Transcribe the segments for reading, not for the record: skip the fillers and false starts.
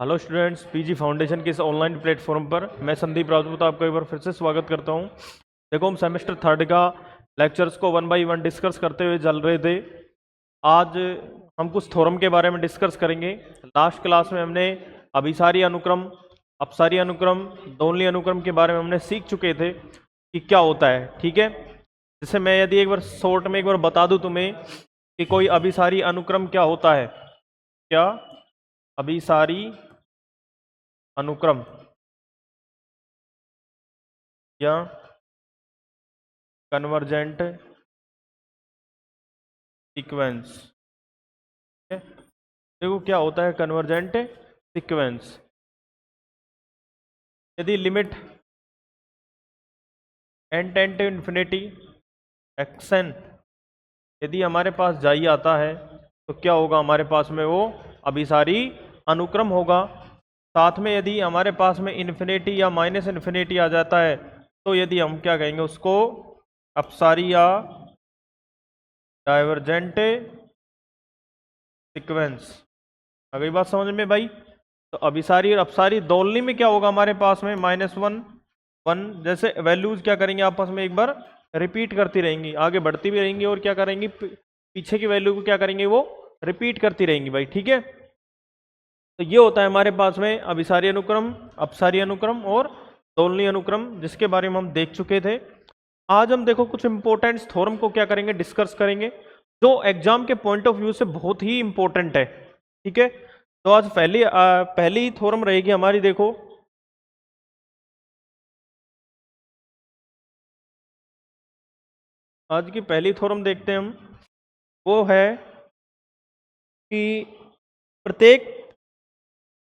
Hello students, PG foundation के इस online platform पर मैं संदीप राजपूत आपका एक बार फिर से स्वागत करता हूं। देखो, हम सेमेस्टर थर्ड का लेक्चर्स को वन बाय वन डिस्कस करते हुए चल रहे थे। आज हम कुछ थ्योरम के बारे में डिस्कस करेंगे। लास्ट क्लास में हमने अभिसारी अनुक्रम, अपसारी अनुक्रम, दोनली अनुक्रम के बारे में हमने सीख चुके थे कि क्या होता है। ठीक है, जैसे मैं यदि एक बार शॉर्ट में एक बार बता दूं तुम्हें कि कोई अभिसारी अनुक्रम क्या होता है। क्या अभिसारी अनुक्रम या कन्वर्जेंट सीक्वेंस। देखो क्या होता है कन्वर्जेंट सीक्वेंस। यदि limit n tend to infinity xn यदि हमारे पास जाई आता है तो क्या होगा, हमारे पास में वो अभिसारी अनुक्रम होगा। साथ में यदि हमारे पास में इन्फिनिटी या माइनस इन्फिनिटी आ जाता है तो यदि हम क्या कहेंगे उसको, अपसारी या डाइवर्जेंट सीक्वेंस। आ गई बात समझ में भाई? तो अभिसारी और अपसारी दोलनी में क्या होगा, हमारे पास में -1 1 जैसे वैल्यूज क्या करेंगे, आपस में एक बार रिपीट करती रहेंगी, आगे बढ़ती भी रहेंगी और क्या करेंगी, पीछे की वैल्यू को क्या करेंगे, वो रिपीट करती रहेंगी भाई। ठीक है, तो ये होता है हमारे पास में अभिसारी अनुक्रम, अपसारी अनुक्रम और दोलनी अनुक्रम, जिसके बारे में हम देख चुके थे। आज हम देखो कुछ इंपॉर्टेंट थ्योरम को क्या करेंगे, डिस्कस करेंगे, जो एग्जाम के पॉइंट ऑफ व्यू से बहुत ही इंपॉर्टेंट है। ठीक है, तो आज पहली थ्योरम रहेगी हमारी। देखो, आज की पहली थ्योरम देखते हैं हम। वो है कि प्रत्येक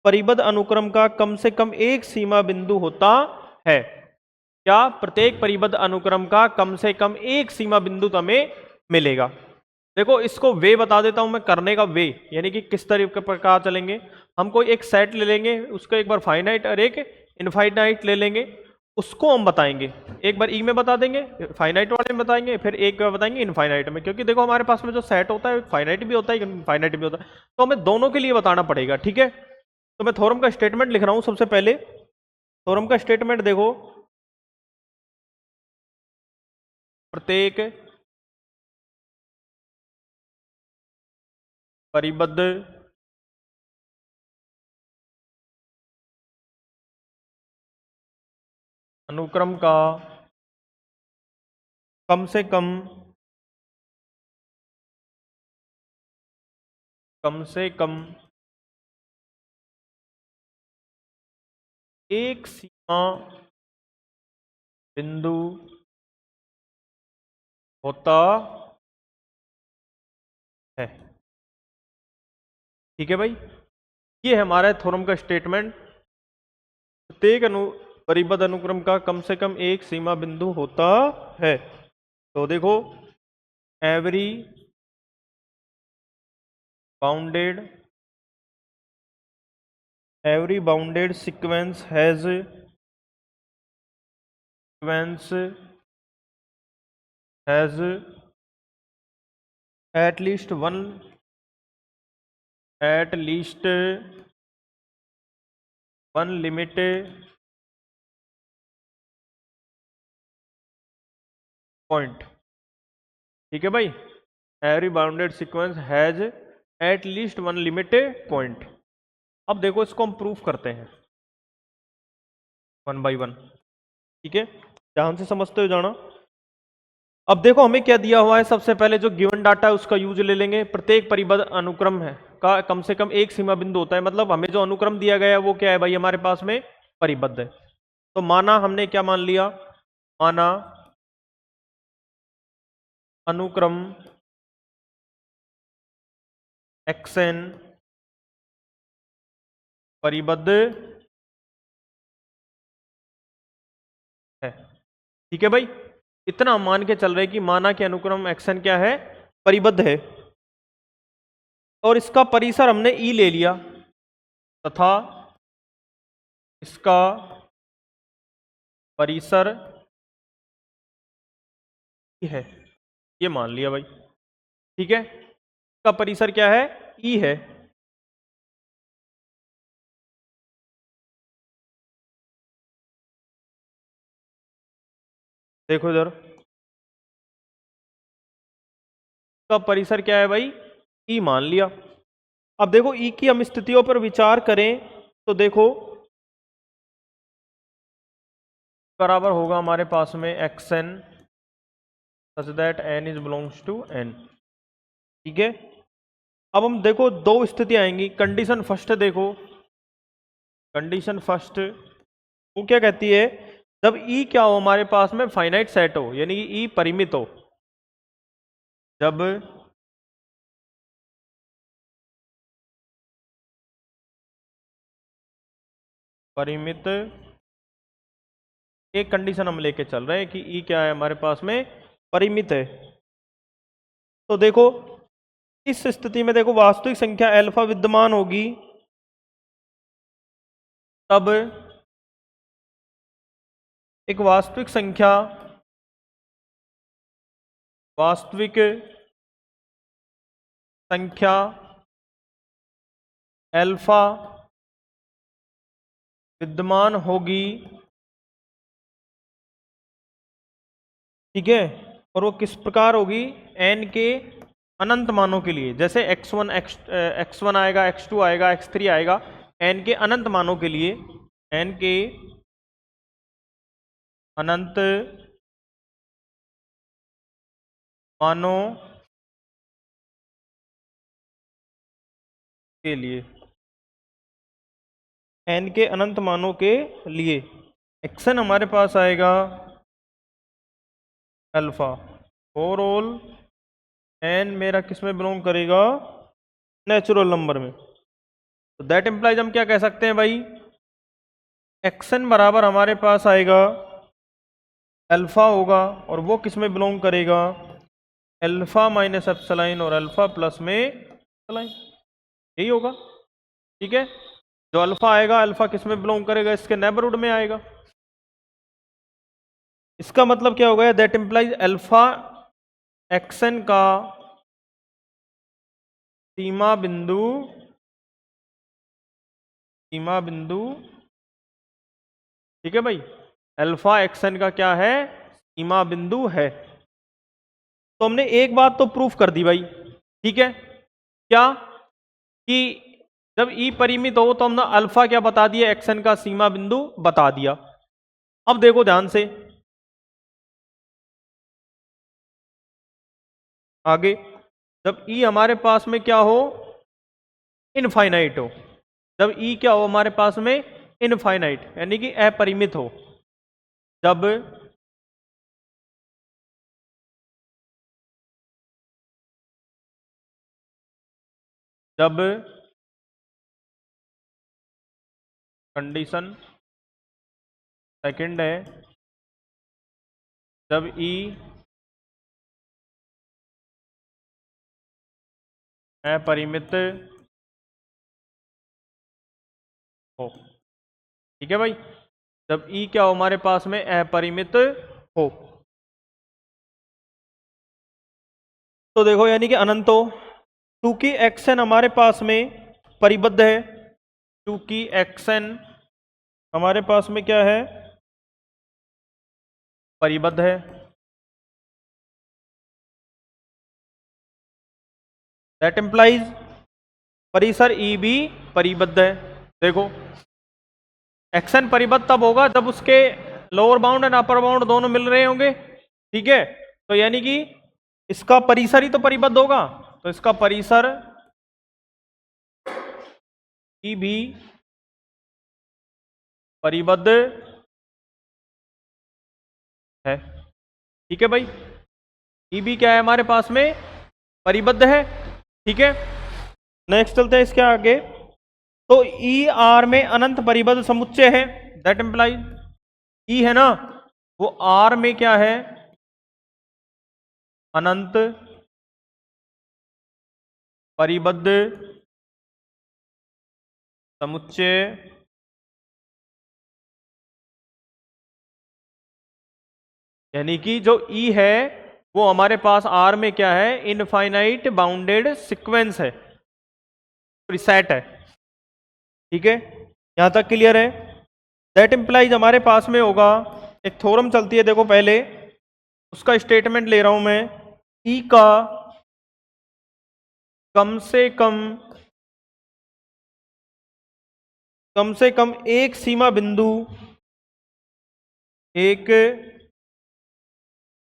परिबद्ध अनुक्रम का कम से कम एक सीमा बिंदु होता है। क्या? प्रत्येक परिबद्ध अनुक्रम का कम से कम एक सीमा बिंदु हमें मिलेगा। देखो, इसको वे बता देता हूं मैं, करने का वे, यानी कि किस तरीके प्रकार चलेंगे। हम कोई एक सेट ले लेंगे, उसको एक बार फाइनाइट और एक इनफाइनाइट ले लेंगे, उसको हम बताएंगे। एक बार ई में बता देंगे, फाइनाइट वाले में बताएंगे, फिर एक बार बताएंगे इनफाइनाइट में। क्योंकि देखो, हमारे पास में जो सेट होता है फाइनाइट भी होता है, इनफाइनाइट भी होता है, तो हमें दोनों के लिए बताना पड़ेगा। ठीक है, तो मैं थ्योरम का स्टेटमेंट लिख रहा हूं। सबसे पहले थ्योरम का स्टेटमेंट देखो, प्रत्येक परिबद्ध अनुक्रम का कम से कम एक सीमा बिंदु होता है। ठीक है भाई, ये है हमारा थ्योरम का स्टेटमेंट। प्रत्येक परिबद्ध अनुक्रम का कम से कम एक सीमा बिंदु होता है। तो देखो, every bounded sequence has at least one limit point। ठीक है भाई, every bounded sequence has at least one limit point. अब देखो, इसको हम प्रूफ करते हैं वन बाय वन। ठीक है, ध्यान से समझते हो जाना। अब देखो, हमें क्या दिया हुआ है। सबसे पहले जो गिवन डाटा है उसका यूज ले लेंगे। प्रत्येक परिबद्ध अनुक्रम है का कम से कम एक सीमा बिंदु होता है। मतलब हमें जो अनुक्रम दिया गया है वो क्या है भाई, हमारे पास में परिबद्ध है। तो माना, हमने क्या मान लिया, माना अनुक्रम xn परिबद्ध है। ठीक है भाई, इतना हम मान के चल रहे कि माना कि अनुक्रम xn क्या है, परिबद्ध है। और इसका परिसर हमने ई ले लिया तथा इसका परिसर ई है, ये मान लिया भाई। ठीक है, इसका परिसर क्या है, ई है। देखो इधर का परिसर क्या है भाई, ई मान लिया। अब देखो ई की हम स्थितियों पर विचार करें तो देखो बराबर होगा हमारे पास में x n such that n is belongs to n. ठीक है, अब हम देखो दो स्थिति आएंगी। कंडीशन फर्स्ट देखो, कंडीशन फर्स्ट वो क्या कहती है, जब ई क्या हो हमारे पास में फाइनाइट सेट हो, यानी कि ई परिमित हो। जब परिमित, एक कंडीशन हम लेके चल रहे हैं कि ई क्या है हमारे पास में परिमित है। तो देखो इस स्थिति में देखो वास्तविक संख्या अल्फा विद्यमान होगी, तब एक वास्तविक संख्या, वास्तविक संख्या अल्फा विद्यमान होगी। ठीक है, और वो किस प्रकार होगी, n के अनंत मानों के लिए। जैसे x1 x1 आएगा, x2 आएगा, x3 आएगा, n के अनंत मानों के लिए, n के अनंत मानों के लिए, n के अनंत मानों के लिए xn हमारे पास आएगा अल्फा, फॉर ऑल n मेरा किस में बिलोंग करेगा, नेचुरल नंबर में। तो दैट इम्प्लाइज हम क्या कह सकते हैं भाई, xn बराबर हमारे पास आएगा अल्फा होगा, और वो किस में बिलोंग करेगा, अल्फा माइनस एप्सिलॉन और अल्फा प्लस में एप्सिलॉन, यही होगा। ठीक है, जो अल्फा आएगा, अल्फा किस में बिलोंग करेगा, इसके नेबरहुड में आएगा। इसका मतलब क्या हो गया, दैट इम्प्लाइज अल्फा एक्सन का सीमा बिंदु, सीमा बिंदु, ठीक है भाई, अल्फा एक्सन का क्या है, सीमा बिंदु है। तो हमने एक बात तो प्रूफ कर दी भाई। ठीक है, क्या कि जब ई परिमित हो तो हमने अल्फा क्या बता दिया, एक्सन का सीमा बिंदु बता दिया। अब देखो ध्यान से आगे, जब ई हमारे पास में क्या हो, इनफाइनाइट हो, जब ई क्या हो हमारे पास में इनफाइनाइट यानी कि अपरिमित हो, जब जब कंडीशन सेकंड है, जब ई अपरिमित हो। ठीक है भाई, जब ई क्या हो हमारे पास में अपरिमित हो, तो देखो यानी कि अनंत हो। चूंकि एक्सन हमारे पास में परिबद्ध है, चूंकि एक्सन हमारे पास में क्या है, परिबद्ध है, दैट इम्प्लाइज परिसर ई भी परिबद्ध है। देखो एक्शन परिबद्ध तब होगा जब उसके lower bound and upper bound दोनों मिल रहे होंगे। ठीक है, तो यानी कि इसका परिसर ही तो परिबद्ध होगा, तो इसका परिसर ई भी परिबद्ध है। ठीक है भाई, ई भी क्या है हमारे पास में, परिबद्ध है। ठीक है, नेक्स्ट चलते हैं इसके आगे। तो ई आर में अनंत परिबद्ध समुच्चय है, दैट इंप्लाइज ई है ना, वो आर में क्या है, अनंत परिबद्ध समुच्चय। यानी कि जो ई है वो हमारे पास आर में क्या है, इनफाइनाइट बाउंडेड सीक्वेंस है, सेट है। ठीक है, यहां तक क्लियर है। दैट इंप्लाइज हमारे पास में होगा, एक थ्योरम चलती है देखो पहले, उसका स्टेटमेंट ले रहा हूं मैं, ई का कम से कम एक सीमा बिंदु, एक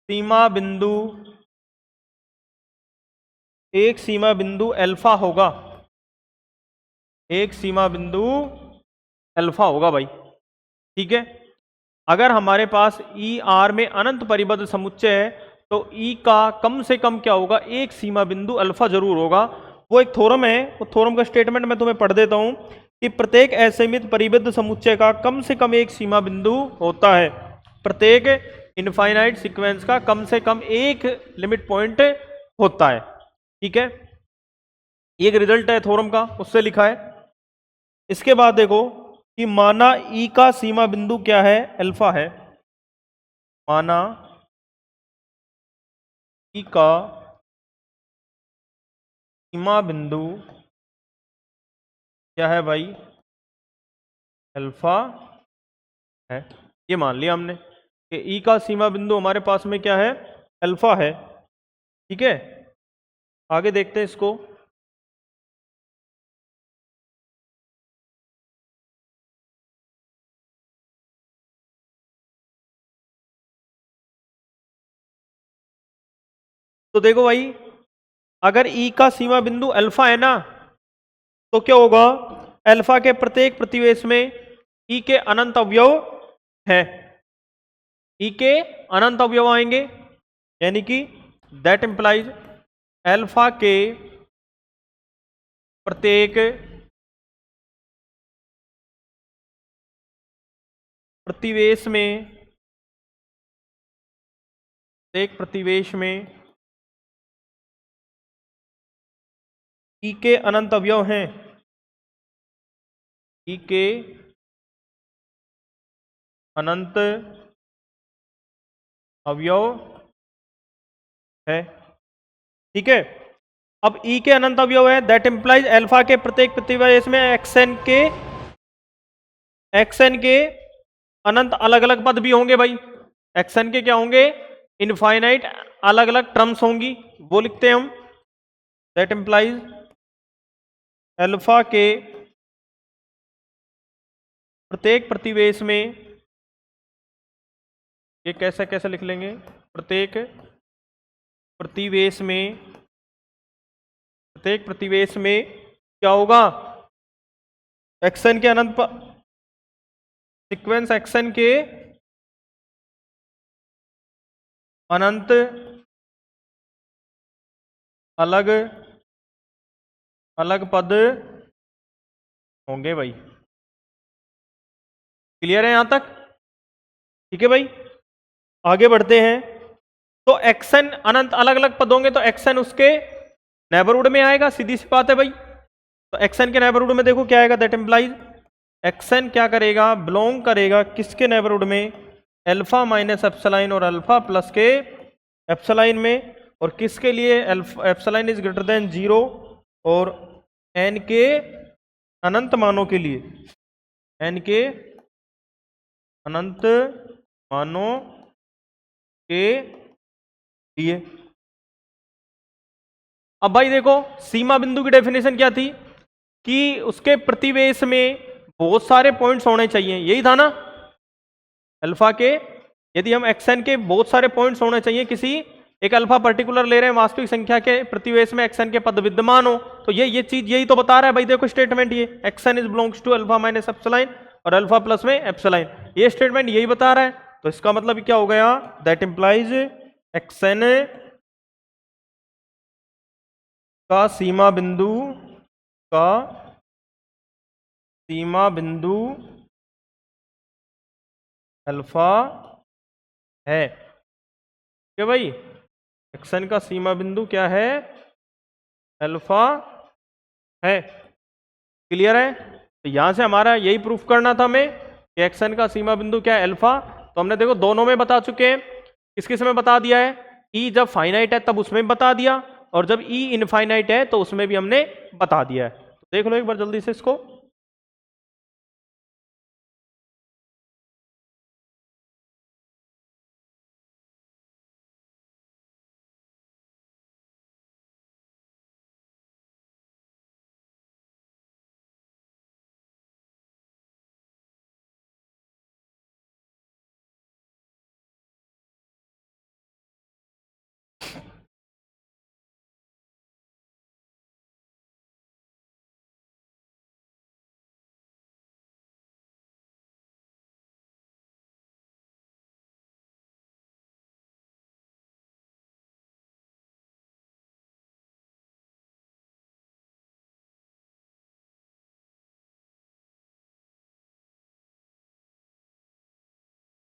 सीमा बिंदु, एक सीमा बिंदु अल्फा होगा, एक सीमा बिंदु अल्फा होगा भाई। ठीक है, अगर हमारे पास ई आर में अनंत परिबद्ध समुच्चय है तो ई का कम से कम क्या होगा, एक सीमा बिंदु अल्फा जरूर होगा। वो एक थ्योरम है, वो थ्योरम का स्टेटमेंट मैं तुम्हें पढ़ देता हूं कि प्रत्येक असीमित परिबद्ध समुच्चय का कम से कम एक सीमा बिंदु होता है, प्रत्येक इनफाइनाइट सीक्वेंस का कम से कम एक लिमिट पॉइंट होता है। ठीक है, ये एक रिजल्ट है थ्योरम का, उससे लिखा है। इसके बाद देखो कि माना ई का सीमा बिंदु क्या है, अल्फा है। माना ई का सीमा बिंदु क्या है भाई, अल्फा है। ये मान लिया हमने कि ई का सीमा बिंदु हमारे पास में क्या है, अल्फा है। ठीक है, आगे देखते हैं इसको। तो देखो भाई, अगर ई का सीमा बिंदु अल्फा है ना, तो क्या होगा, अल्फा के प्रत्येक प्रतिवेश में ई के अनंत अवयव है, ई के अनंत अवयव आएंगे, यानी कि दैट इंप्लाइज अल्फा के प्रत्येक प्रतिवेश में, एक प्रतिवेश में ई के अनंत अवयव हैं, ई के अनंत अवयव है। ठीक है, अब ई के अनंत अवयव है, दैट इंप्लाइज अल्फा के प्रत्येक प्रतिवेश में एक्सएन के अनंत अलग अलग पद भी होंगे भाई। एक्सएन के क्या होंगे, इनफाइनाइट अलग अलग टर्म्स होंगी, वो लिखते हैं हम। दैट इंप्लाइज अल्फा के प्रत्येक प्रतिवेश में, ये कैसे कैसे लिख लेंगे, प्रत्येक प्रतिवेश में, प्रत्येक प्रतिवेश में क्या होगा, एक्सएन के अनंत सीक्वेंस एक्सएन के अनंत अलग अलग पद होंगे भाई। क्लियर है यहां तक? ठीक है भाई, आगे बढ़ते हैं। तो एक्सन अनंत अलग अलग पद होंगे तो एक्सन उसके नेबरहुड में आएगा, सीधी सी बात है भाई। तो एक्सन के नेबरहुड में देखो क्या आएगा, दैट इंप्लाइज एक्सन क्या करेगा, बिलोंग करेगा किसके नेबरहुड में, अल्फा माइनस एप्सिलॉन और अल्फा प्लस के एप्सिलॉन में, और किसके लिए, एप्सिलॉन इज ग्रेटर देन 0 और एन के अनंत मानों के लिए, एन के अनंत मानों के लिए। अब भाई देखो, सीमा बिंदु की डेफिनेशन क्या थी कि उसके प्रतिवेश में बहुत सारे पॉइंट्स होने चाहिए, यही था ना अल्फा के। यदि हम एक्सएन के बहुत सारे पॉइंट्स होने चाहिए, किसी एक अल्फा पर्टिकुलर ले रहे हैं, वास्तविक संख्या के प्रतिवेश में एक्सएन के पद विद्यमान हो, तो ये चीज यही तो बता रहा है भाई। देखो स्टेटमेंट, ये x n is belongs to alpha minus epsilon और अल्फा प्लस में एप्सिलॉन, ये स्टेटमेंट यही बता रहा है। तो इसका मतलब क्या हो गया, दैट इंप्लाइज एक्सएन का सीमा बिंदु का सीमा बिंदु अल्फा है। क्या भाई, एक्सन का सीमा बिंदु क्या है, अल्फा है। क्लियर है? तो यहां से हमारा यही प्रूफ करना था हमें कि एक्सन का सीमा बिंदु क्या है, अल्फा। तो हमने देखो दोनों में बता चुके हैं, किस किस में बता दिया है, ई जब फाइनाइट है तब उसमें बता दिया, और जब ई इनफाइनाइट है तो उसमें भी हमने बता दिया है। तो देख लो एक बार जल्दी से इसको।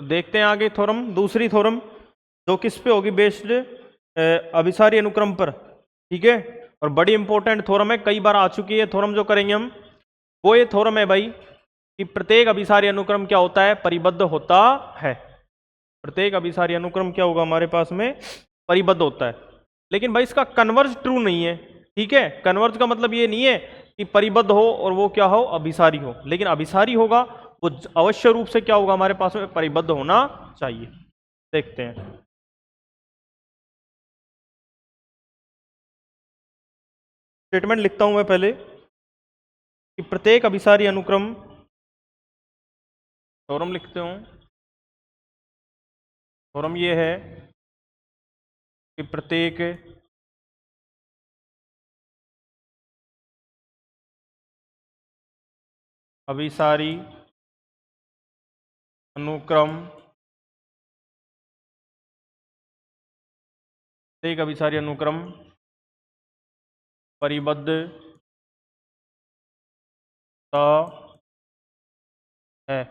तो देखते हैं आगे थ्योरम, दूसरी थ्योरम जो किस पे होगी, बेस्ड अभिसारी अनुक्रम पर। ठीक है, और बड़ी इंपॉर्टेंट थ्योरम है, कई बार आ चुकी है थ्योरम जो करेंगे हम, वो ये थ्योरम है भाई कि प्रत्येक अभिसारी अनुक्रम क्या होता है, परिबद्ध होता है। प्रत्येक अभिसारी अनुक्रम क्या होगा हमारे पास में, परिबद्ध होता है। लेकिन भाई इसका कन्वर्ज ट्रू नहीं है। ठीक है, कन्वर्ज का मतलब ये नहीं है कि परिबद्ध हो और वो क्या हो, अभिसारी हो, लेकिन अभिसारी होगा वो अवश्य रूप से क्या होगा हमारे पास में, परिबद्ध होना चाहिए। देखते हैं, स्टेटमेंट लिखता हूं मैं पहले कि प्रत्येक अभिसारी अनुक्रम, थ्योरम लिखते हूं, थ्योरम ये है कि प्रत्येक अभिसारी अनुक्रम, प्रत्येक अभिसारी अनुक्रम परिबद्ध है।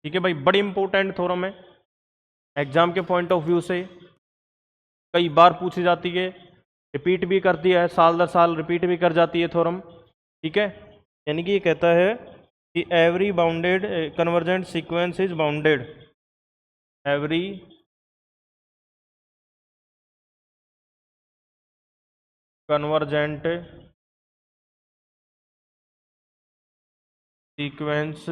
ठीक है भाई, बड़ी इंपॉर्टेंट थ्योरम है, एग्जाम के पॉइंट ऑफ व्यू से कई बार पूछी जाती है, रिपीट भी करती है, साल दर साल रिपीट भी कर जाती है थ्योरम। ठीक है, यानी कि ये कहता है कि every bounded convergent sequence is bounded, every convergent sequence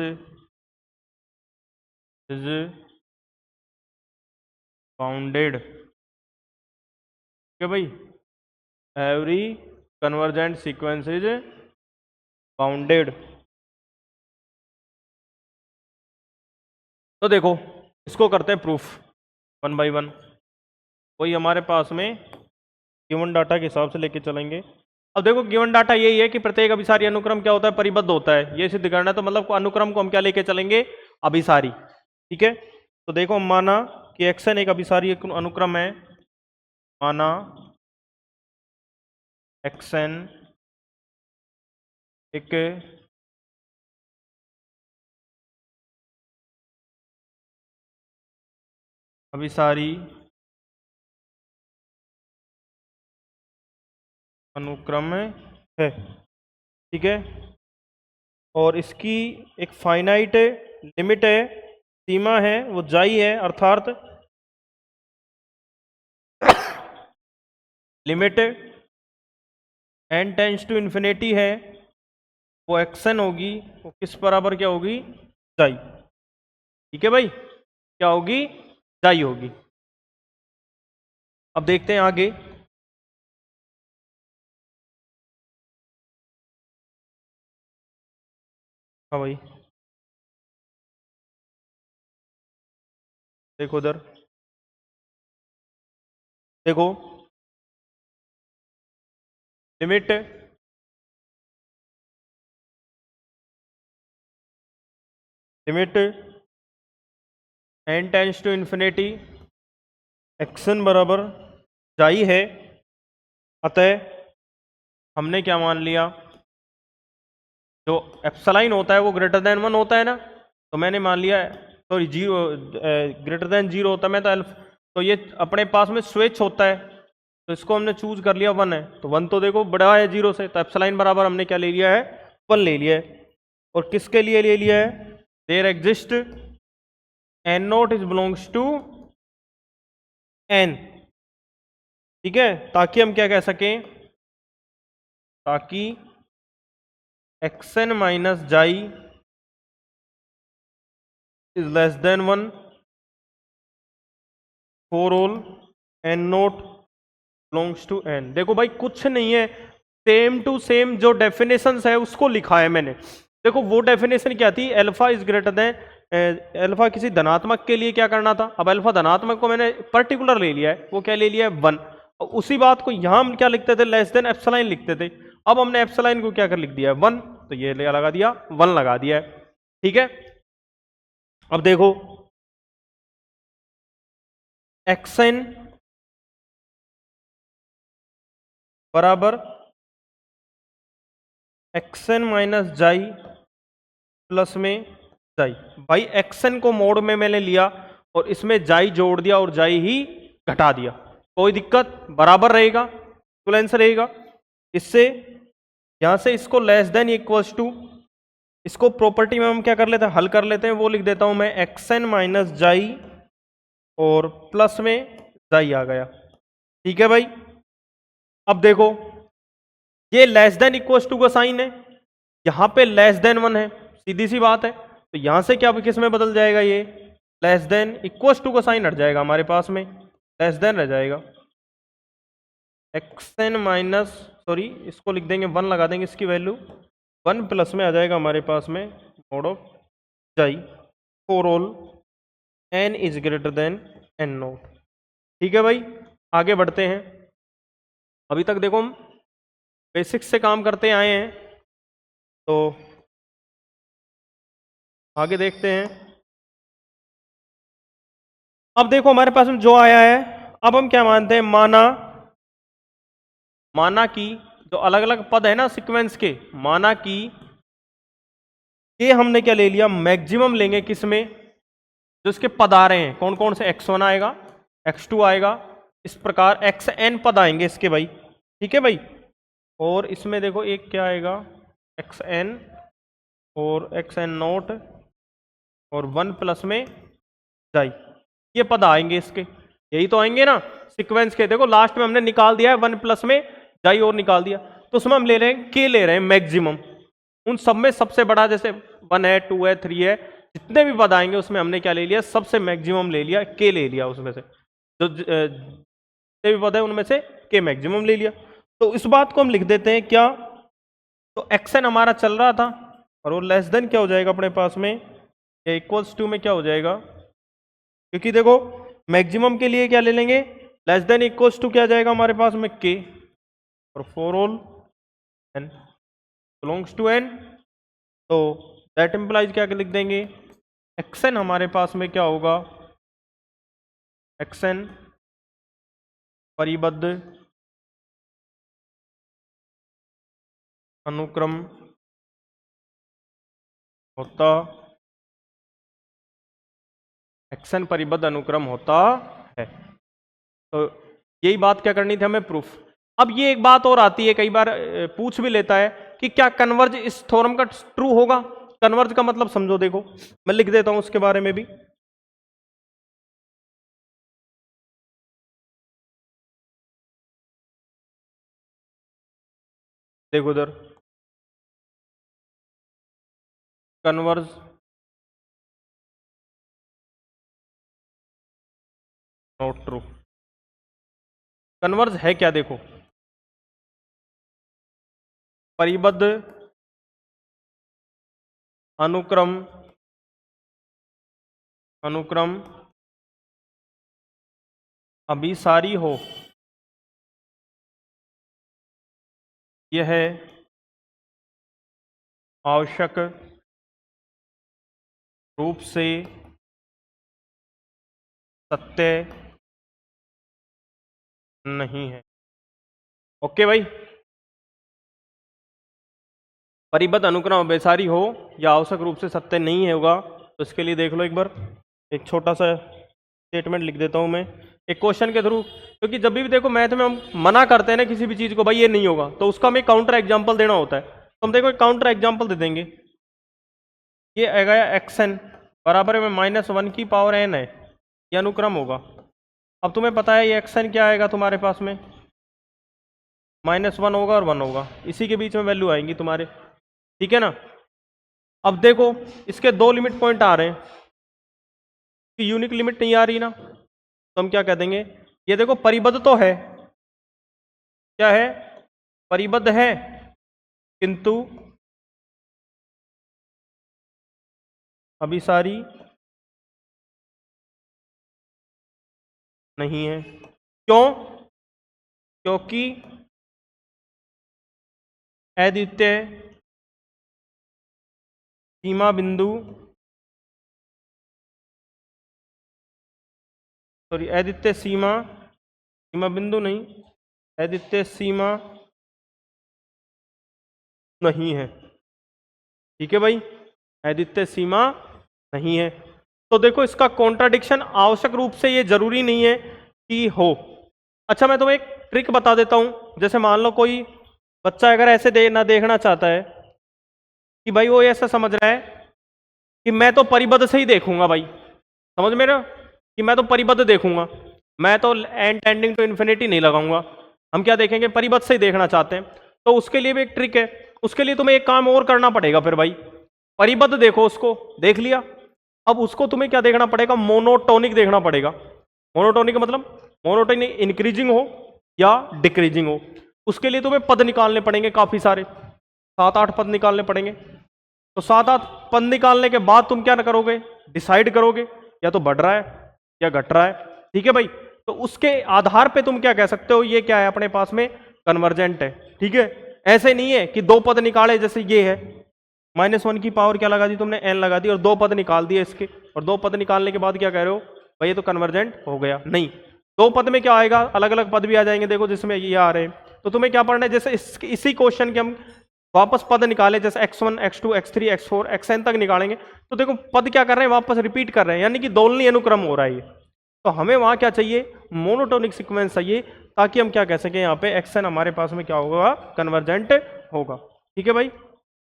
is bounded. ठीक है भाई, every convergent sequence is bounded. तो देखो इसको करते हैं प्रूफ वन बाय वन, वही हमारे पास में गिवन डाटा के हिसाब से लेके चलेंगे। अब देखो गिवन डाटा यही है कि प्रत्येक अभिसारी अनुक्रम क्या होता है, परिबद्ध होता है, ये सिद्ध करना है। तो मतलब अनुक्रम को हम क्या लेके चलेंगे, अभिसारी। ठीक है, तो देखो माना कि एक्सन एक अभिसारी अनुक्रम है, माना एक्सन एक अभिसारी अनुक्रम है। ठीक है, और इसकी एक फाइनाइट लिमिट है, सीमा है, वो जाई है, अर्थात limit n tends to infinity है, वो एक्सन होगी, वो किस बराबर क्या होगी, जाई। ठीक है भाई, क्या होगी, जाई होगी। अब देखते हैं आगे, हाँ भाई देखो उधर, देखो limit limit n tends to infinity x n बराबर जाई है, अतः हमने क्या मान लिया, जो एप्सिलॉन होता है वो ग्रेटर देन 1 होता है ना, तो मैंने मान लिया, सॉरी जीरो, ग्रेटर देन 0 होता है, मैं तो तो ये अपने पास में स्विच होता है, तो इसको हमने चूज कर लिया 1 है, तो 1 तो देखो बड़ा है 0 से, तो एप्सिलॉन बराबर हमने क्या ले लिया है, 1 ले लिया है। और किसके लिए ले लिया है, there exist n naught is belongs to n. ठीक है, ताकि हम क्या कह सकें, ताकि एक्सन माइनस जाई is less than 1 for all n naught belongs to n. देखो भाई कुछ नहीं है, सेम टू सेम जो डेफिनेशन है उसको लिखा है मैंने। देखो वो डेफिनेशन क्या थी, alpha is greater then, alpha किसी धनात्मक के लिए क्या करना था, अब अल्फा धनात्मक को मैंने पर्टिकुलर ले लिया है, वो क्या ले लिया है 1, और उसी बात को यहां हम क्या लिखते थे, लेस देन एप्सिलॉन लिखते थे, अब हमने एप्सिलॉन को क्या कर लिख दिया है 1, तो ये लगा दिया 1 लगा दिया है। ठीक है, अब देखो एक्सन बराबर एक्सन माइनस जाई प्लस में जाई। भाई एक्सन को मोड में मैंने लिया और इसमें जाई जोड़ दिया और जाई ही घटा दिया, कोई दिक्कत, बराबर रहेगा, इक्विवेलेंस रहेगा। इससे यहां से इसको लेस देन इक्वल्स टू, इसको प्रॉपर्टी में हम क्या कर लेते हैं, हल कर लेते हैं। वो लिख देता हूं मैं एक्सन माइनस जाई और प्लस में जाई आ गया। ठीक है भाई। अब देखो ये लेस देन इक्वल्स टू का साइन है, यहां पे लेस देन 1 है, सीधी सी बात है। तो यहां से क्या किस में बदल जाएगा, ये लेस देन इक्वल्स टू का साइन हट जाएगा हमारे पास में, लेस देन रह जाएगा। एक्सन माइनस, सॉरी इसको लिख देंगे 1 लगा देंगे, इसकी वैल्यू 1 प्लस में आ जाएगा हमारे पास में मोड ऑफ जाई for all n is greater then n not. ठीक है भाई, आगे बढ़ते हैं। अभी तक देखो हम बेसिक्स से काम करते आए हैं, तो आगे देखते हैं। अब देखो हमारे पास में जो आया है, अब हम क्या मानते हैं, माना कि जो अलग अलग पद है ना सीक्वेंस के, माना कि ये हमने क्या ले लिया, मैक्सिमम लेंगे किसमें, जो इसके पद आ रहे हैं, कौन कौन से, x1 आएगा, x2 आएगा, इस प्रकार xn पद आएंगे इसके भाई। ठीक है भाई। और इसमें देखो एक क्या आएगा, xn और xn नॉट और 1 प्लस में जाई, ये पद आएंगे इसके, यही तो आएंगे ना सीक्वेंस के। देखो लास्ट में हमने निकाल दिया है 1 प्लस में जाई और निकाल दिया, तो उसमें हम ले रहे हैं के, ले रहे हैं मैक्सिमम। उन सब में सबसे बड़ा, जैसे 1 है, 2 है, 3 है, जितने भी पद आएंगे उसमें हमने क्या ले लिया, सबसे मैक्सिमम ले लिया, के ले लिया, उसमें से जो जितने भी पद है उनमें से के मैक्सिमम ले लिया। तो इस बात को हम लिख देते हैं क्या, तो एक्सन हमारा चल रहा था और वो लेस देन क्या हो जाएगा अपने पास में, इक्वल्स टू में क्या हो जाएगा, क्योंकि देखो मैक्सिमम के लिए क्या ले लेंगे, लेस देन इक्वल्स टू क्या आ जाएगा हमारे पास में के, और for all n belongs to n, तो दैट इंप्लाइज क्या लिख देंगे, एक्सन हमारे पास में क्या होगा, एक्सन परिबद्ध अनुक्रम होता, एक्सन परिबद्ध अनुक्रम होता है। तो यही बात क्या करनी थी हमें, प्रूफ। अब ये एक बात और आती है, कई बार पूछ भी लेता है कि क्या कन्वर्ज इस थ्योरम का ट्रू होगा। कन्वर्ज का मतलब समझो, देखो मैं लिख देता हूं उसके बारे में भी। देखो उधर, कन्वर्ज नॉट ट्रू। कन्वर्ज है क्या, देखो परिबद्ध अनुक्रम, अनुक्रम अभिसारी हो, यह आवश्यक रूप से सत्य नहीं है। ओके भाई, परिबद्ध अनुक्रम अभिसारी हो या आवश्यक रूप से सत्य नहीं होगा, तो इसके लिए देख लो एक बार, एक छोटा सा स्टेटमेंट लिख देता हूं मैं एक क्वेश्चन के थ्रू। क्योंकि जब भी देखो मैथ में हम मना करते हैं ना किसी भी चीज को, भाई ये नहीं होगा, तो उसका हमें काउंटर एग्जांपल देना होता है। तो हम देखो एक काउंटर एग्जांपल दे देंगे, ये आ गया एक्सन बराबर में -1 की पावर n है, ये अनुक्रम होगा। अब तुम्हें पता है ये एक्सन क्या आएगा तुम्हारे पास में, -1 होगा और 1 होगा, इसी के बीच में वैल्यू आएंगी तुम्हारे। ठीक है ना। अब देखो इसके 2 लिमिट पॉइंट आ रहे हैं, यूनिक लिमिट नहीं आ रही ना, तो हम क्या कह देंगे, ये देखो परिबद्ध तो है, क्या है, परिबद्ध है, किंतु अभिसारी नहीं है। क्यों, क्योंकि अद्वितीय सीमा बिंदु, सॉरी अद्वितीय सीमा, सीमा बिंदु नहीं, अद्वितीय सीमा नहीं है। ठीक है भाई, अद्वितीय सीमा नहीं है। तो देखो इसका कॉन्ट्राडिक्शन आवश्यक रूप से ये जरूरी नहीं है कि हो। अच्छा मैं तुम्हें एक ट्रिक बता देता हूं। जैसे मान लो कोई बच्चा अगर ऐसे देखना चाहता है कि भाई वो ऐसा समझ रहा है कि मैं तो परिबद्ध से ही देखूंगा, भाई समझ में रहे हो, कि मैं तो परिबद्ध देखूंगा, मैं तो एंड टेंडिंग टू इन्फिनिटी नहीं लगाऊंगा, हम क्या देखेंगे, परिबद्ध से ही देखना चाहते हैं। तो उसके लिए भी एक ट्रिक है। उसके लिए तुम्हें एक काम और करना पड़ेगा फिर भाई, परिबद्ध देखो उसको, देख लिया, अब उसको तुम्हें क्या देखना पड़ेगा, मोनोटोनिक देखना पड़ेगा। मोनोटोनिक मतलब मोनोटोनिक इंक्रीजिंग हो या डिक्रीजिंग हो। उसके लिए तुम्हें पद निकालने पड़ेंगे, काफी सारे 7-8 पद निकालने पड़ेंगे। तो 7-8 पद निकालने के बाद तुम क्या करोगे, डिसाइड करोगे या तो बढ़ रहा है या घट रहा है। ठीक है भाई, तो उसके आधार पे तुम क्या कह सकते हो, ये क्या है अपने पास में कन्वर्जेंट है। ठीक है, ऐसे नहीं है कि 2 पद निकाले, जैसे ये है -1 की पावर क्या लगा दी तुमने, n लगा दी, और 2 पद निकाल दिए इसके, और 2 पद निकालने के बाद क्या कह रहे हो भाई ये तो कन्वर्जेंट हो गया। नहीं, 2 पद में क्या आएगा, अलग अलग पद भी आ जाएंगे, देखो जिसमें ये आ रहे हैं। तो तुम्हें क्या पढ़ना है, जैसे इसी क्वेश्चन के हम वापस पद निकाले, जैसे x1 x2 x3 x4 xn तक निकालेंगे, तो देखो पद क्या कर रहे हैं, वापस रिपीट कर रहे हैं, यानी कि दोलनी अनुक्रम हो रहा है ये। तो हमें वहां क्या चाहिए, मोनोटोनिक सीक्वेंस चाहिए, ताकि हम क्या कह सकें यहाँ पे xn हमारे पास में क्या होगा, कन्वर्जेंट होगा। ठीक है भाई,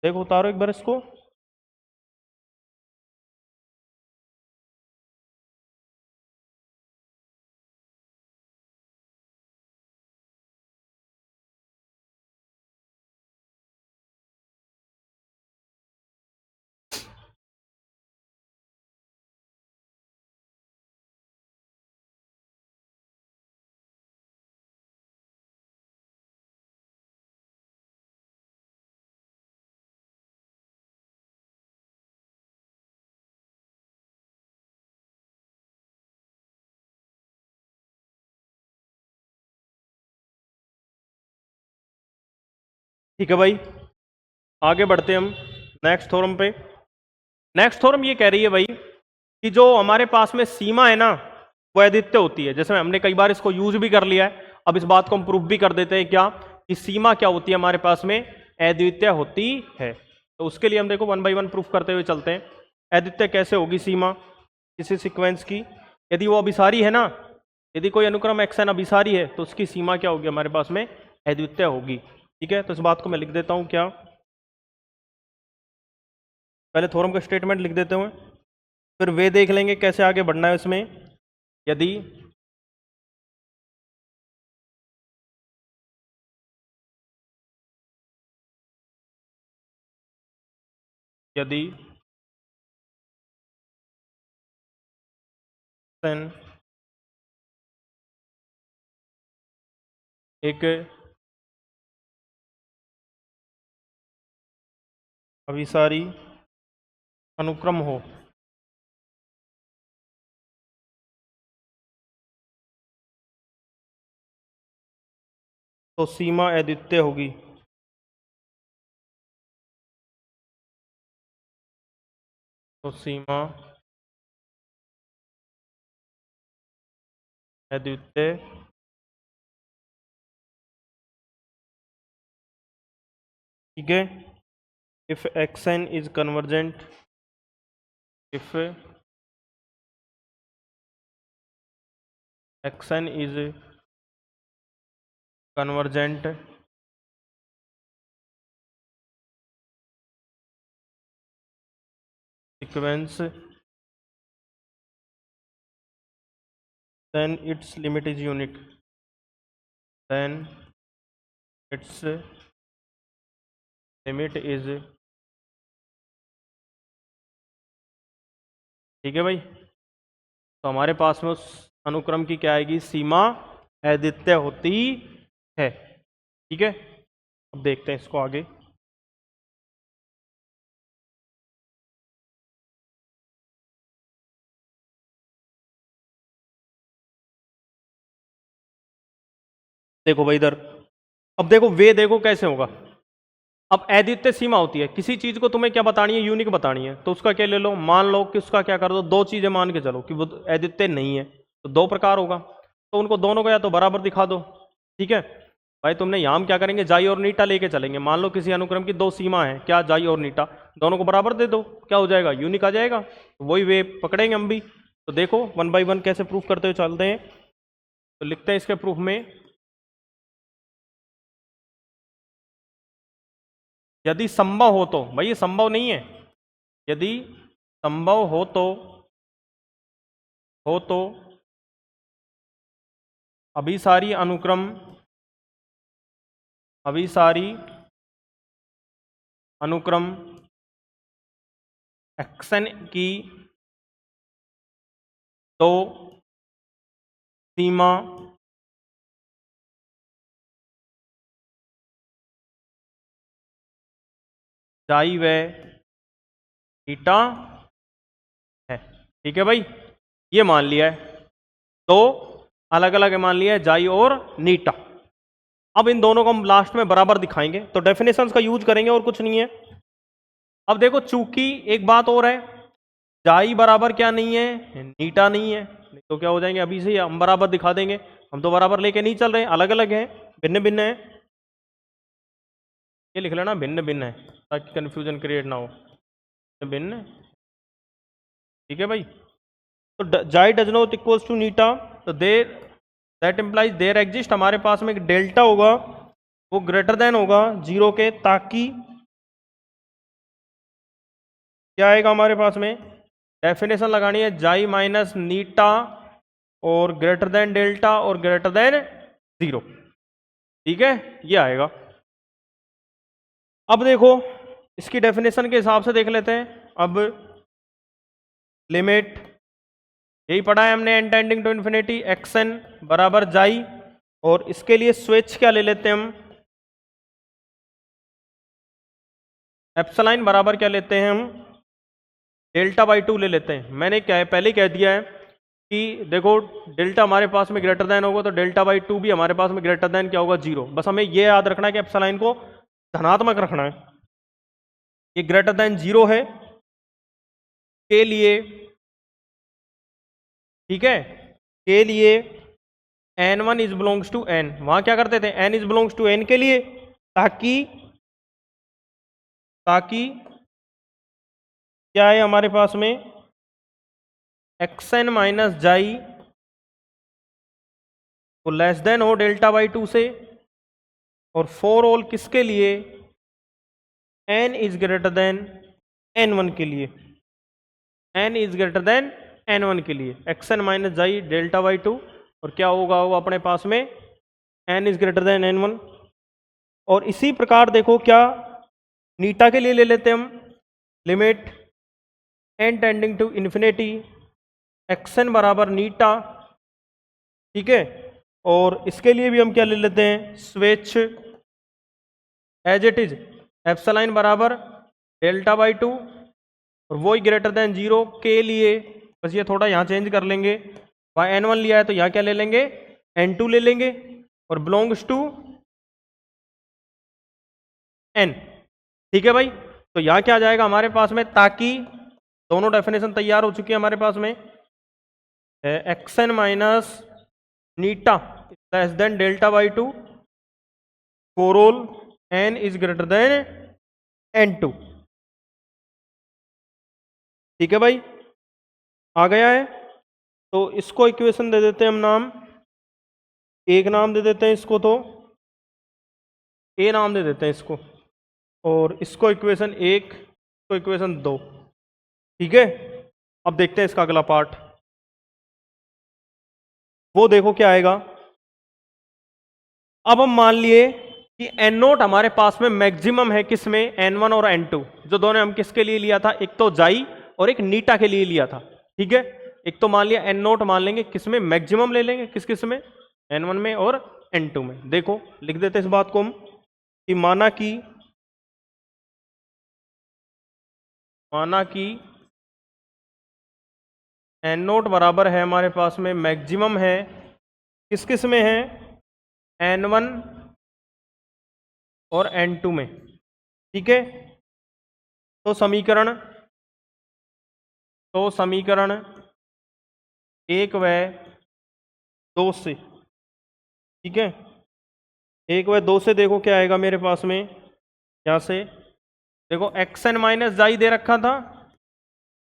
देखो उतारो एक बार इसको। ठीक है भाई, आगे बढ़ते हैं हम नेक्स्ट थ्योरम पे। नेक्स्ट थ्योरम ये कह रही है भाई कि जो हमारे पास में सीमा है ना, वो अद्वितीय होती है। जैसे हमने कई बार इसको यूज भी कर लिया है, अब इस बात को हम प्रूफ भी कर देते हैं क्या, कि सीमा क्या होती है हमारे पास में, अद्वितीय होती है। तो उसके लिए हम देखो 1 बाय 1 प्रूफ करते हुए चलते हैं। अद्वितीय कैसे होगी सीमा किसी सीक्वेंस की, यदि वो अभिसारी है ना, यदि कोई अनुक्रम xn अभिसारी है तो उसकी सीमा क्या होगी हमारे पास में, अद्वितीय होगी। ठीक है, तो इस बात को मैं लिख देता हूं, क्या, पहले थ्योरम का स्टेटमेंट लिख देते हुए, फिर वे देख लेंगे कैसे आगे बढ़ना है इसमें। यदि यदि xn एक अभिसारी अनुक्रम हो तो सीमा अद्वितीय होगी। तो सीमा अद्वितीय ठीक है। If xn is convergent, if xn is convergent sequence, then its limit is unique, then its limit is, ठीक है भाई। तो हमारे पास में उस अनुक्रम की क्या आएगी, सीमा अद्वितीय होती है। ठीक है, अब देखते हैं इसको आगे। देखो भाई इधर, अब देखो वे देखो कैसे होगा। अब अद्वितीय सीमा होती है, किसी चीज को तुम्हें क्या बतानी है, यूनिक बतानी है, तो उसका क्या ले लो, मान लो कि उसका क्या कर दो, 2 चीजें मान के चलो कि वो अद्वितीय नहीं है, तो 2 प्रकार होगा, तो उनको दोनों को या तो बराबर दिखा दो। ठीक है, भाई तुमने यहाँ हम क्या करेंगे, जाई और नीटा लेके चलेंगे। मान लो किसी अनुक्रम की दो सीमा है, क्या, जाई और नीटा, दोनों को बराबर दे दो, क्या हो जाएगा, यूनिक आ जाएगा। तो वही वे पकड़ेंगे हम भी। तो देखो 1 बाई 1 कैसे प्रूफ करते हुए चलते हैं। तो लिखते हैं इसके प्रूफ में, यदि संभव हो तो, भाई ये संभव नहीं है, यदि संभव हो तो अभिसारी अनुक्रम xn की दो सीमा जाई व नीटा है। ठीक है भाई, ये मान लिया है, दो अलग अलग मान लिया है, जाई और नीटा। अब इन दोनों को हम लास्ट में बराबर दिखाएंगे, तो डेफिनेशंस का यूज करेंगे और कुछ नहीं है। अब देखो, चूंकि एक बात और है, जाई बराबर क्या नहीं है, नीटा नहीं है, तो क्या हो जाएंगे, अभी से हम बराबर दिखा देंगे। हम तो बराबर लेके नहीं चल रहे हैं, अलग अलग हैं, भिन्न भिन्न है। ये लिख लेना भिन्न भिन्न है, ताकि कंफ्यूजन क्रिएट ना हो, भिन्न। ठीक है भाई, तो जाई डज नॉट इक्वल्स टू नीटा, तो there that implies there exist, हमारे पास में एक डेल्टा होगा, वो ग्रेटर देन होगा 0 के, ताकि क्या आएगा हमारे पास में, डेफिनेशन लगानी है, जाई माइनस नीटा और ग्रेटर देन डेल्टा और ग्रेटर देन 0। ठीक है, ये आएगा। अब देखो, इसकी डेफिनेशन के हिसाब से देख लेते हैं। अब लिमिट, यही पढ़ा है हमने, n tending to infinity xn बराबर जाई, और इसके लिए स्विच क्या ले लेते हैं हम, एप्सिलॉन बराबर क्या लेते हैं हम, डेल्टा बाई 2 ले लेते हैं। मैंने क्या है, पहले कह दिया है कि देखो, डेल्टा हमारे पास में ग्रेटर देन होगा, तो डेल्टा बाई 2 भी हमारे पास में ग्रेटर देन क्या होगा, 0। बस हमें ये याद रखना है कि एप्सिलॉन को धनात्मक रखना है। ये ग्रेटर देन 0 है के लिए, ठीक है, के लिए n1 is belongs to n, वहां क्या करते थे, n is belongs to n के लिए, ताकि क्या है हमारे पास में, xn माइनस जाई वो लेस देन हो डेल्टा बाई 2 से, और फॉर ऑल किसके लिए, n is greater then n1 के लिए, n is greater then n1 के लिए, xn माइनस जाई डेल्टा बाई 2, और क्या होगा वो अपने पास में, n is greater then n1। और इसी प्रकार देखो, क्या नीटा के लिए ले लेते हैं हम, limit n tending to infinity xn बराबर नीटा। ठीक है, और इसके लिए भी हम क्या ले लेते हैं, switch as it is, epsilon बराबर डेल्टा बाई 2, और वही ग्रेटर देन 0 के लिए, बस ये थोड़ा यहाँ चेंज कर लेंगे, वहाँ n1 लिया है तो यहाँ क्या ले लेंगे, n2 ले लेंगे, और बिलोंग्स टू n। ठीक है भाई, तो यहाँ क्या आ जाएगा हमारे पास में, ताकि दोनों डेफिनेशन तैयार हो चुकी है हमारे पास में, xn minus Neeta less than delta by 2 for all n is greater then n2। ठीक है भाई, आ गया है। तो इसको इक्वेशन दे देते हैं हम नाम, एक नाम दे देते हैं इसको, तो ए नाम दे देते हैं इसको, और इसको इक्वेशन 1, इसको इक्वेशन 2। ठीक है, अब देखते हैं इसका अगला पार्ट, वो देखो क्या आएगा। अब हम मान लिए कि एन नोट हमारे पास में मैक्सिमम है, किसमें, n1 और n2, जो दोनों हम किसके लिए लिया था, एक तो जाई और एक नीटा के लिए लिया था। ठीक है, एक तो मान लिया एन नोट, मान लेंगे किसमें मैक्सिमम ले लेंगे, किस में, n1 में और n2 में। देखो लिख देते इस बात को हम, कि माना कि एन नोट बराबर है हमारे पास में मैक्सिमम है, किस में है, n1 और n2 में। ठीक है, तो समीकरण 1 व 2 से, ठीक है, 1 व 2 से देखो क्या आएगा मेरे पास में, यहाँ से देखो एक्स एन माइनस जाई दे रखा था,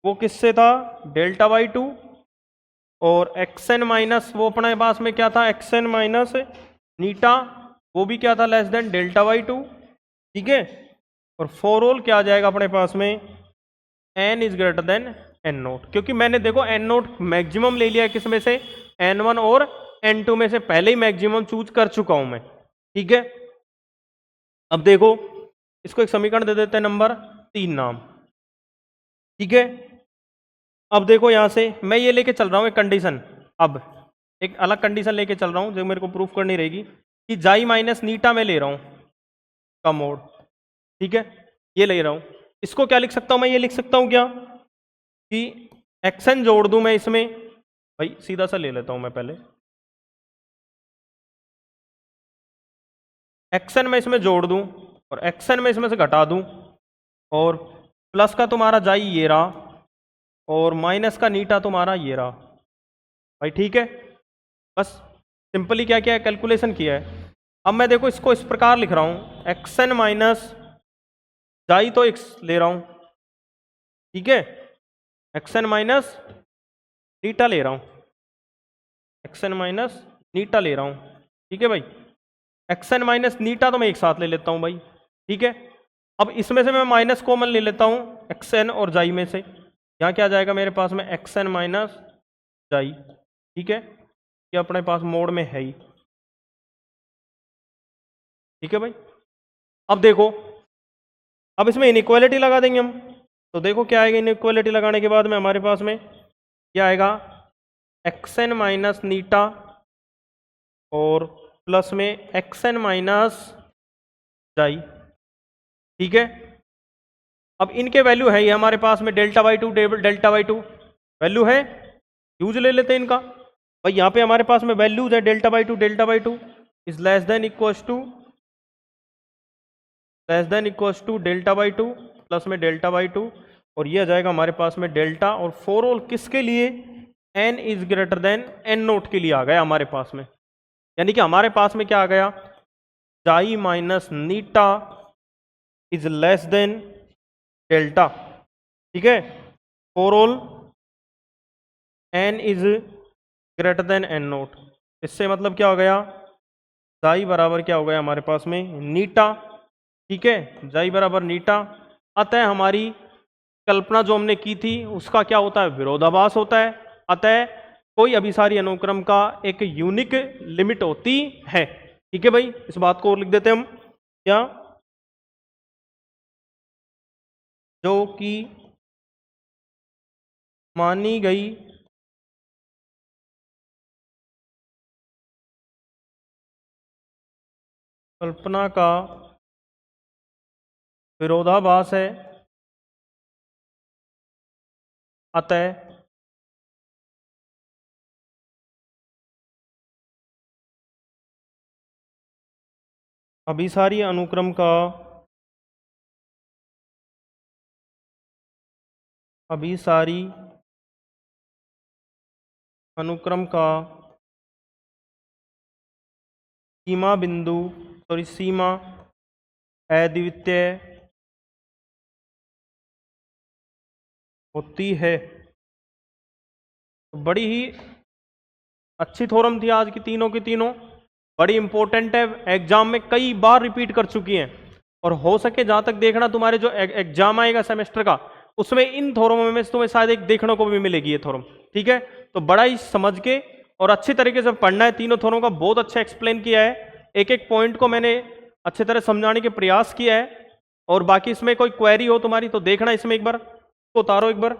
वो किससे था, डेल्टा बाई टू, और एक्स एन माइनस वो अपने पास में क्या था, एक्स एन माइनस नीटा, वो भी क्या था, less than delta by to. ठीक है, और फॉर ऑल क्या आ जाएगा अपने पास में, n is greater than n naught, क्योंकि मैंने देखो एन नोट मैक्सिमम ले लिया है किस में से, एन वन और एन टू में से पहले ही मैक्सिमम चूज कर चुका हूं मैं। ठीक है, अब देखो इसको एक समीकरण दे देते हैं नंबर 3 नाम। ठीक है, अब देखो यहां से मैं ये लेके चल रहा हूं एक कंडीशन, अब एक अलग कंडीशन लेके चल रहा हूं जो मेरे को प्रूफ करनी रहेगी कि जाई माइनस नीटा में ले रहा हूं का मोड। ठीक है, ये ले रहा हूं, इसको क्या लिख सकता हूं मैं, ये लिख सकता हूं क्या कि एक्सन जोड़ दूं मैं इसमें, भाई सीधा सा ले लेता हूं मैं पहले, एक्सन में इसमें जोड़ दूं और एक्सन में इसमें से घटा दूं, और प्लस का तुम्हारा जाई ये रहा और माइनस का नीटा तुम्हारा ये रहा। भाई ठीक है, बस सिंपली क्या किया है, कैलकुलेशन किया है। अब मैं देखो इसको इस प्रकार लिख रहा हूं, एक्सन माइनस जाई तो एक्स ले रहा हूं, ठीक है, एक्सन माइनस नीटा ले रहा हूं, एक्सन माइनस नीटा ले रहा हूं। ठीक है भाई, एक्सन माइनस नीटा तो मैं एक साथ ले लेता हूं भाई। ठीक है, अब इसमें से मैं माइनस कॉमन ले लेता हूं एक्सन और जाई में से, यहाँ क्या आ जाएगा मेरे पास में, एक्सन माइनस जाई। ठीक है, ये अपने पास मोड में है ही। ठीक है भाई, अब देखो, अब इसमें इनइक्वालिटी लगा देंगे हम, तो देखो क्या आएगा, इनइक्वालिटी लगाने के बाद में हमारे पास में क्या आएगा, एक्सन माइनस नीटा और प्लस में एक्सन माइनस जाई। ठीक है, अब इनके वैल्यू है ये हमारे पास में delta by to, delta by to value है, यूज ले लेते हैं इनका। भाई यहाँ पे हमारे पास में वैल्यूज है delta by two is less than equals to delta by two plus में डेल्टा बाई टू, और ये आ जाएगा हमारे पास में डेल्टा, और फॉर ऑल किसके लिए, n is greater than n naught के लिए आ गया हमारे पास में, यानी कि हमारे पास में क्या आ गया, जाई माइनस नीटा इज लेस देन डेल्टा। ठीक है, for all n is greater than n naught, इससे मतलब क्या हो गया, जाई बराबर क्या हो गया हमारे पास में, नीटा। ठीक है, जाई बराबर नीटा, अतः हमारी कल्पना जो हमने की थी उसका क्या होता है, विरोधाभास होता है, अतः कोई अभिसारी अनुक्रम का एक यूनिक लिमिट होती है। ठीक है भाई, इस बात को और लिख देते हैं हम, क्या, जो कि मानी गई कल्पना का विरोधाभास है, अतः अभिसारी अनुक्रम का अभिसारी अनुक्रम का सीमा बिंदु सीमा अद्वितीय होती है। बड़ी ही अच्छी थ्योरम थी आज की, तीनों की तीनों बड़ी इंपॉर्टेंट है, एग्जाम में कई बार रिपीट कर चुकी हैं, और हो सके जहां तक देखना तुम्हारे जो एग्जाम आएगा सेमेस्टर का, उसमें इन थ्योरमों में से तुम्हें शायद एक देखने को भी मिलेगी ये थ्योरम। ठीक है, तो बड़ा ही समझ के और अच्छी तरीके से पढ़ना है, तीनों थ्योरम का बहुत अच्छा एक्सप्लेन किया है, एक एक पॉइंट को मैंने अच्छी तरह समझाने के प्रयास किया है, और बाकी इसमें कोई क्वेरी हो तुम्हारी तो देखना इसमें एक बार, तो उतारो एक बार।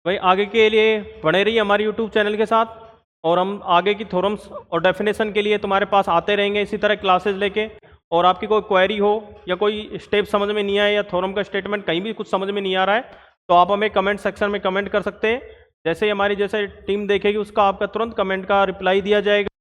भाई आगे के लिए बने रहिए हमारे यूट्यूब चैनल के साथ, और हम आगे की थ्योरम्स और डेफिनेशन के लिए तुम्हारे पास आते रहेंगे इसी तरह क्लासेस लेके, और आपकी कोई क्वेरी हो या कोई स्टेप समझ में नहीं आया या थ्योरम का स्टेटमेंट कहीं भी कुछ समझ में नहीं आ रहा है तो आप हमें कमेंट सेक्शन में कमेंट कर सकते हैं। जैसे ही हमारी टीम देखेगी उसका आपका तुरंत कमेंट का रिप्लाई दिया जाएगा।